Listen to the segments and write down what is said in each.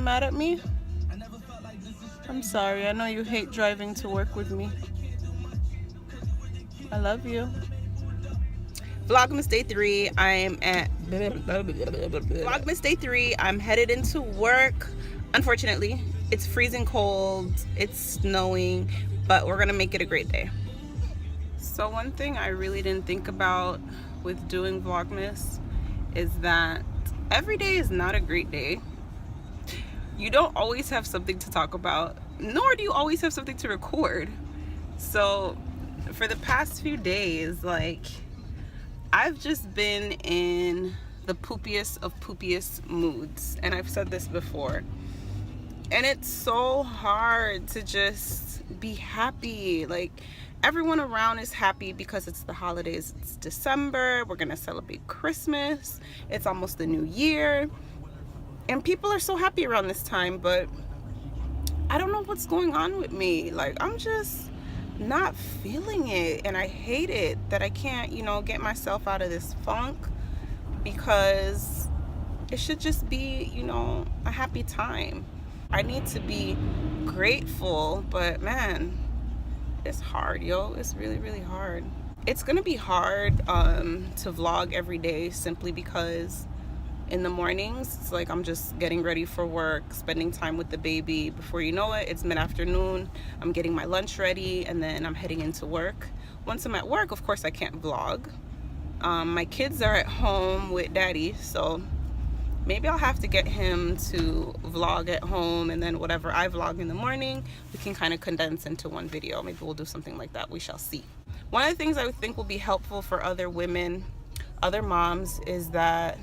mad at me? I'm sorry. I know you hate driving to work with me. I love you. Vlogmas day 3. Vlogmas day 3. I'm headed into work. Unfortunately, it's freezing cold. It's snowing, but we're gonna make it a great day. So one thing I really didn't think about with doing Vlogmas is that every day is not a great day. You don't always have something to talk about, nor do you always have something to record. So for the past few days, like, I've just been in the poopiest of poopiest moods, and I've said this before, and it's so hard to just be happy. Like, everyone around is happy because it's the holidays. It's December, we're gonna celebrate Christmas, it's almost the new year, and people are so happy around this time, but I don't know what's going on with me. Like, I'm just not feeling it, and I hate it that I can't, you know, get myself out of this funk, because it should just be, you know, a happy time. I need to be grateful, but man, it's hard, yo. It's really, really hard. It's gonna be hard to vlog every day, simply because in the mornings, it's like I'm just getting ready for work, spending time with the baby. Before you know it, it's mid-afternoon. I'm getting my lunch ready, and then I'm heading into work. Once I'm at work, of course, I can't vlog. My kids are at home with daddy, so maybe I'll have to get him to vlog at home, and then whatever I vlog in the morning, we can kind of condense into one video. Maybe we'll do something like that. We shall see. One of the things I would think will be helpful for other women, other moms, is that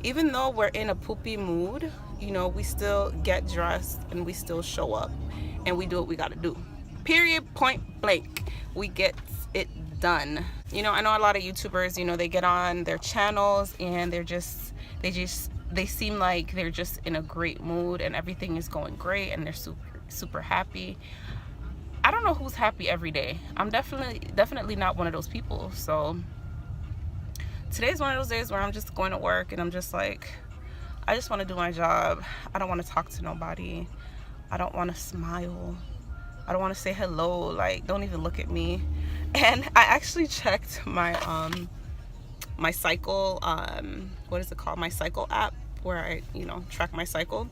even though we're in a poopy mood, you know, we still get dressed and we still show up and we do what we gotta do. Period, point blank. We get it done. You know, I know a lot of YouTubers, you know, they get on their channels and they seem like they're just in a great mood and everything is going great and they're super happy. I don't know who's happy every day. I'm definitely not one of those people. So today's one of those days where I'm just going to work and I'm just like, I just want to do my job. I don't want to talk to nobody. I don't want to smile. I don't want to say hello. Like, don't even look at me. And I actually checked my my cycle, what is it called? My cycle app, where I, you know, track my cycle.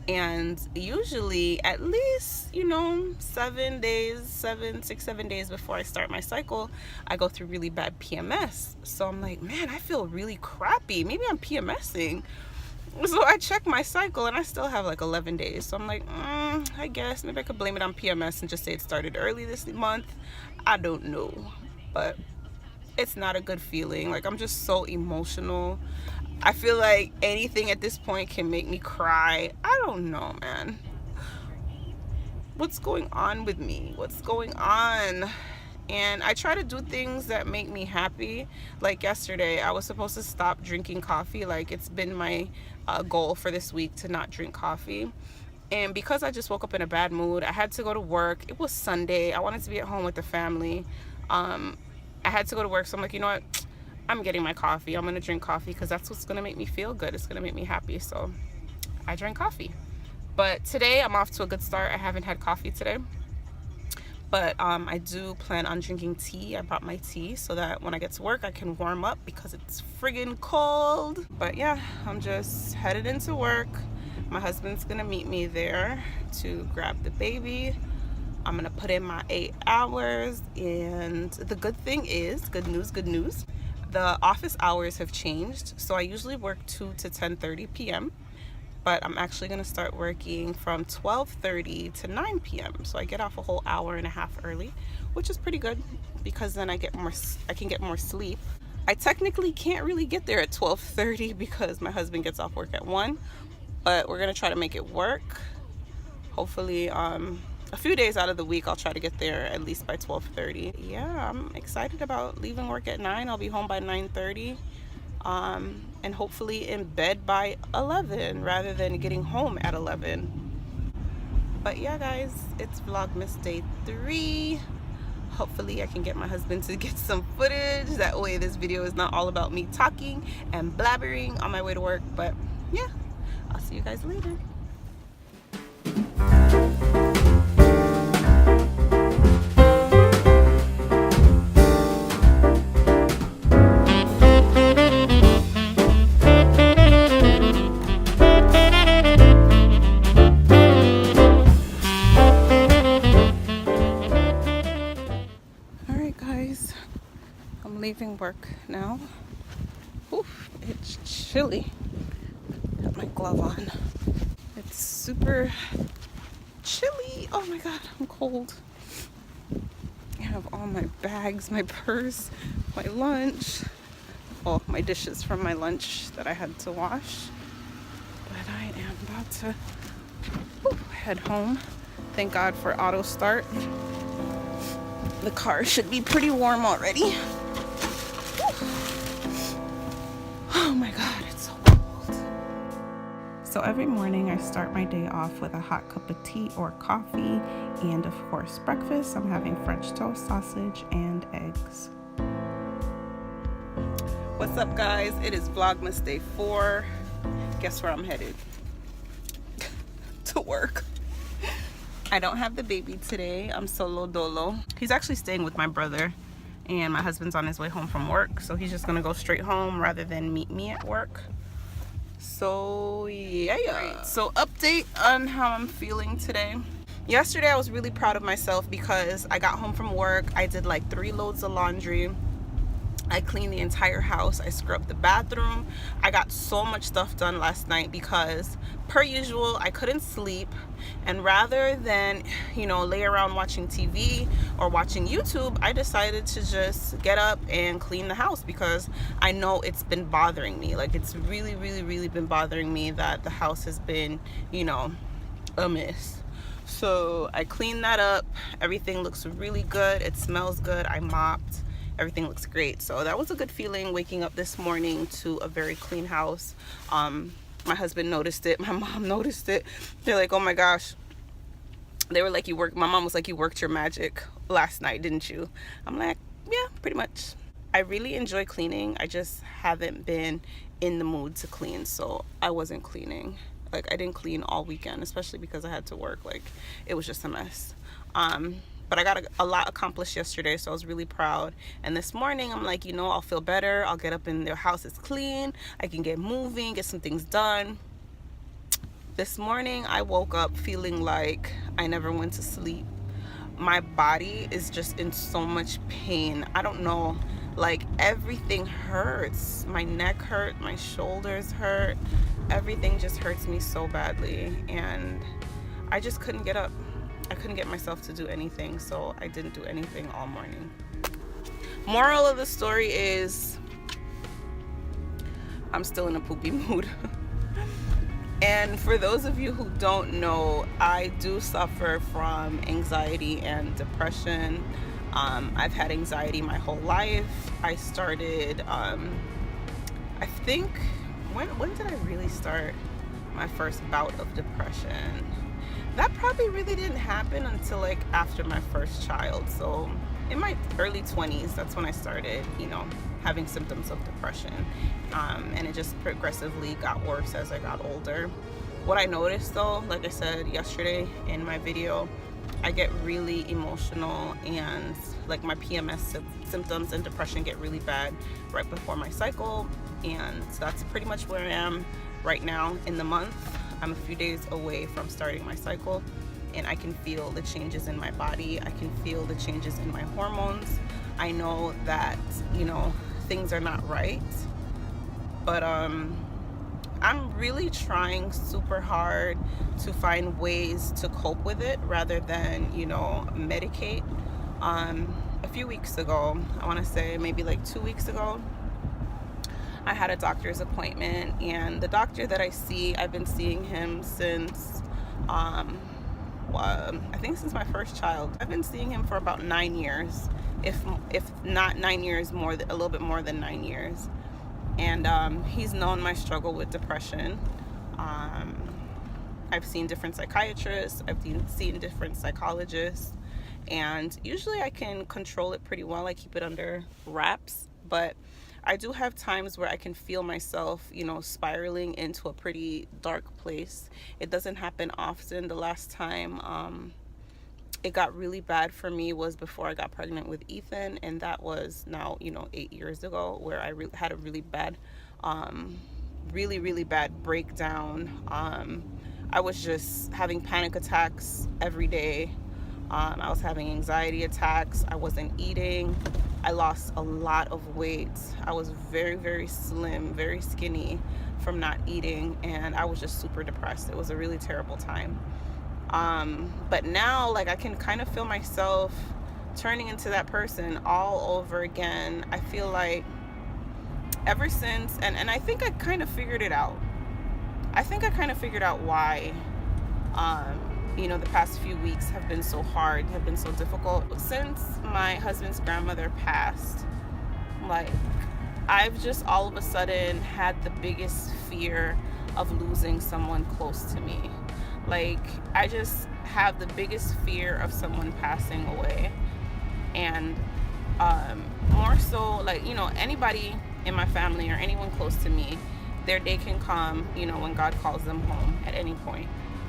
And usually at least, you know, 7 days, 6, 7 days before I start my cycle, I go through really bad PMS. So I'm like, man, I feel really crappy. Maybe I'm PMSing. So I check my cycle and I still have like 11 days. So I'm like, I guess maybe I could blame it on PMS and just say it started early this month. I don't know, but it's not a good feeling. Like, I'm just so emotional. I feel like anything at this point can make me cry. I don't know, man. What's going on with me? What's going on? And I try to do things that make me happy. Like yesterday, I was supposed to stop drinking coffee. Like, it's been my goal for this week to not drink coffee. And because I just woke up in a bad mood, I had to go to work. It was Sunday. I wanted to be at home with the family. I had to go to work, so I'm like, you know what? I'm getting my coffee. I'm gonna drink coffee because that's what's gonna make me feel good. It's gonna make me happy. So I drank coffee. But today I'm off to a good start. I haven't had coffee today, but I do plan on drinking tea. I brought my tea so that when I get to work I can warm up because it's friggin' cold. But yeah, I'm just headed into work. My husband's gonna meet me there to grab the baby. I'm gonna put in my 8 hours, and the good thing is, good news, the office hours have changed. So I usually work 2 to 10:30 p.m. but I'm actually gonna start working from 12:30 to 9 p.m. So I get off a whole hour and a half early, which is pretty good because then I can get more sleep. I technically can't really get there at 12:30 because my husband gets off work at 1, but we're gonna try to make it work. Hopefully a few days out of the week I'll try to get there at least by 12:30. Yeah, I'm excited about leaving work at 9. I'll be home by 9:30, and hopefully in bed by 11 rather than getting home at 11. But yeah, guys, it's Vlogmas day 3. Hopefully I can get my husband to get some footage. That way this video is not all about me talking and blabbering on my way to work. But yeah, I'll see you guys later. Alright guys, I'm leaving work now. Oof, it's chilly. Got my glove on. It's super chilly. Oh my god, I'm cold. I have all my bags, my purse, my lunch. Well, my dishes from my lunch that I had to wash. But I am about to head home. Thank God for auto start. The car should be pretty warm already. Oh my god, it's so cold. So every morning I start my day off with a hot cup of tea or coffee, and of course breakfast. I'm having French toast, sausage, and eggs. What's up guys? It is Vlogmas day 4. Guess where I'm headed? To work. I don't have the baby today. I'm solo dolo. He's actually staying with my brother, and my husband's on his way home from work, so he's just gonna go straight home rather than meet me at work. So yeah. Right. So update on how I'm feeling today. Yesterday I was really proud of myself because I got home from work. I did like 3 loads of laundry. I cleaned the entire house. I scrubbed the bathroom. I got so much stuff done last night because, per usual, I couldn't sleep. And rather than, you know, lay around watching TV or watching YouTube, I decided to just get up and clean the house because I know it's been bothering me. Like, it's really, really, really been bothering me that the house has been, you know, a mess. So I cleaned that up. Everything looks really good. It smells good. I mopped. Everything looks great. So that was a good feeling, waking up this morning to a very clean house. My husband noticed it. My mom noticed it. They're like, oh my gosh. They were like, my mom was like, you worked your magic last night, didn't you? I'm like, yeah, pretty much. I really enjoy cleaning. I just haven't been in the mood to clean, so I wasn't cleaning. Like, I didn't clean all weekend, especially because I had to work. Like, it was just a mess. But I got a lot accomplished yesterday, so I was really proud. And this morning, I'm like, you know, I'll feel better. I'll get up and their house is clean. I can get moving, get some things done. This morning, I woke up feeling like I never went to sleep. My body is just in so much pain. I don't know, like everything hurts. My neck hurt, my shoulders hurt. Everything just hurts me so badly. And I just couldn't get up. I couldn't get myself to do anything, so I didn't do anything all morning. Moral of the story is I'm still in a poopy mood. And for those of you who don't know, I do suffer from anxiety and depression. I've had anxiety my whole life. I started, I think, when did I really start my first bout of depression? That probably really didn't happen until like after my first child. So in my early 20s, that's when I started, you know, having symptoms of depression. And it just progressively got worse as I got older. What I noticed though, like I said yesterday in my video, I get really emotional, and like my PMS symptoms and depression get really bad right before my cycle. And that's pretty much where I am right now in the month. I'm a few days away from starting my cycle, and I can feel the changes in my body. I can feel the changes in my hormones. I know that, you know, things are not right, but I'm really trying super hard to find ways to cope with it rather than, you know, medicate. A few weeks ago, I want to say maybe like 2 weeks ago, I had a doctor's appointment, and the doctor that I see, I've been seeing him since, I think since my first child. I've been seeing him for about 9 years, if not 9 years, a little bit more than 9 years. And he's known my struggle with depression. I've seen different psychiatrists, I've seen different psychologists, and usually I can control it pretty well. I keep it under wraps, but I do have times where I can feel myself, you know, spiraling into a pretty dark place. It doesn't happen often. The last time it got really bad for me was before I got pregnant with Ethan, and that was now, you know, 8 years ago, where I had a really bad really bad breakdown. I was just having panic attacks every day. I was having anxiety attacks. I wasn't eating. I lost a lot of weight. I was very slim, very skinny from not eating, and I was just super depressed. It was a really terrible time. But now, like, I can kind of feel myself turning into that person all over again. I feel like ever since, and I think I kind of figured it out. I think I kind of figured out why, you know, the past few weeks have been so hard, have been so difficult. Since my husband's grandmother passed, like, I've just all of a sudden had the biggest fear of losing someone close to me. Like, I just have the biggest fear of someone passing away. And more so, like, you know, anybody in my family or anyone close to me, their day can come, you know, when God calls them home at any point.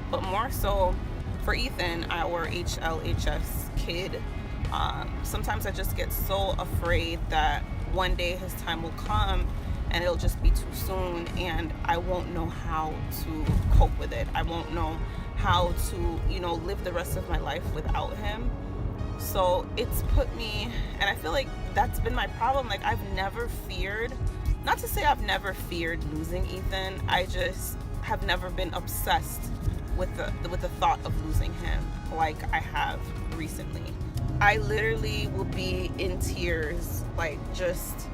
But more so for Ethan, our HLHS kid, sometimes I just get so afraid that one day his time will come and it'll just be too soon, and I won't know how to cope with it. I won't know how to, you know, live the rest of my life without him. So it's put me, and I feel like that's been my problem. Like, I've never feared, not to say I've never feared losing Ethan, I just have never been obsessed with the thought of losing him like I have recently. I literally will be in tears, like just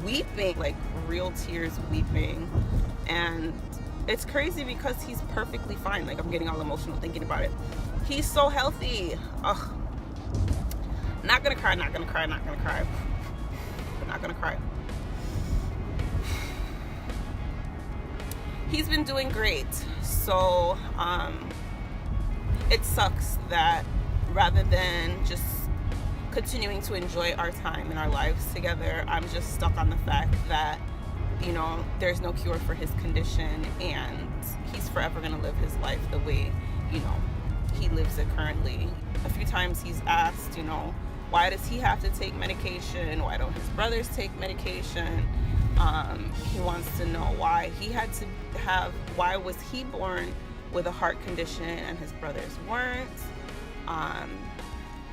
weeping, like real tears, weeping. And it's crazy because he's perfectly fine. Like, I'm getting all emotional thinking about it. He's so healthy. Ugh. Not gonna cry, not gonna cry, not gonna cry. But not gonna cry. He's been doing great. So it sucks that rather than just continuing to enjoy our time and our lives together, I'm just stuck on the fact that, you know, there's no cure for his condition, and he's forever gonna live his life the way, you know, he lives it currently. A few times he's asked, you know, why does he have to take medication? Why don't his brothers take medication? He wants to know why he had to have, why was he born with a heart condition and his brothers weren't?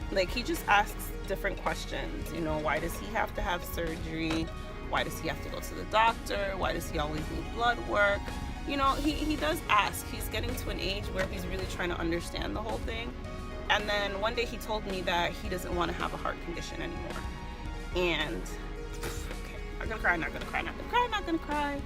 Like, he just asks different questions, you know, why does he have to have surgery? Why does he have to go to the doctor? Why does he always need blood work? You know, he does ask. He's getting to an age where he's really trying to understand the whole thing. And then one day he told me that he doesn't want to have a heart condition anymore. And, okay, not gonna cry, not gonna cry, not gonna cry, not gonna cry.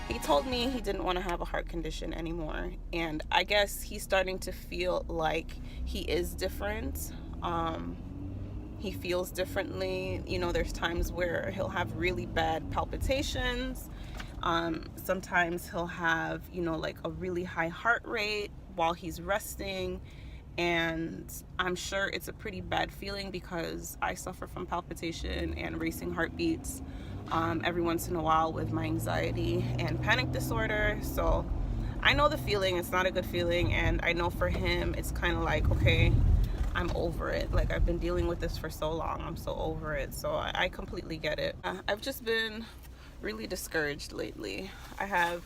He told me he didn't want to have a heart condition anymore. And I guess he's starting to feel like he is different. He feels differently. You know, there's times where he'll have really bad palpitations. Sometimes he'll have, you know, like a really high heart rate while he's resting. And I'm sure it's a pretty bad feeling because I suffer from palpitation and racing heartbeats every once in a while with my anxiety and panic disorder. So I know the feeling. It's not a good feeling. And I know for him, it's kind of like, okay, I'm over it. Like, I've been dealing with this for so long. I'm so over it. So I completely get it. I've just been really discouraged lately. I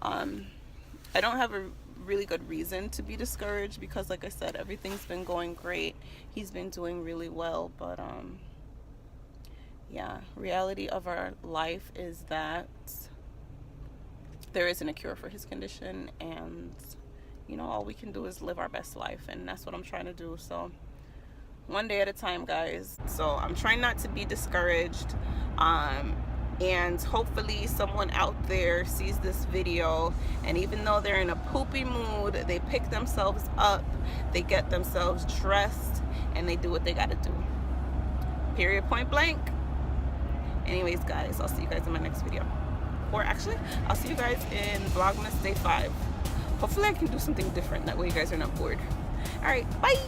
don't have a really good reason to be discouraged because, like I said, everything's been going great. He's been doing really well, but yeah, reality of our life is that there isn't a cure for his condition, and you know, all we can do is live our best life, and that's what I'm trying to do. So one day at a time, guys. So I'm trying not to be discouraged, and hopefully someone out there sees this video, and even though they're in a poopy mood, they pick themselves up, they get themselves dressed, and they do what they gotta do. Period, point blank. Anyways, guys, I'll see you guys in my next video. Or actually, I'll see you guys in Vlogmas Day 5. Hopefully I can do something different. That way you guys are not bored. All right, bye.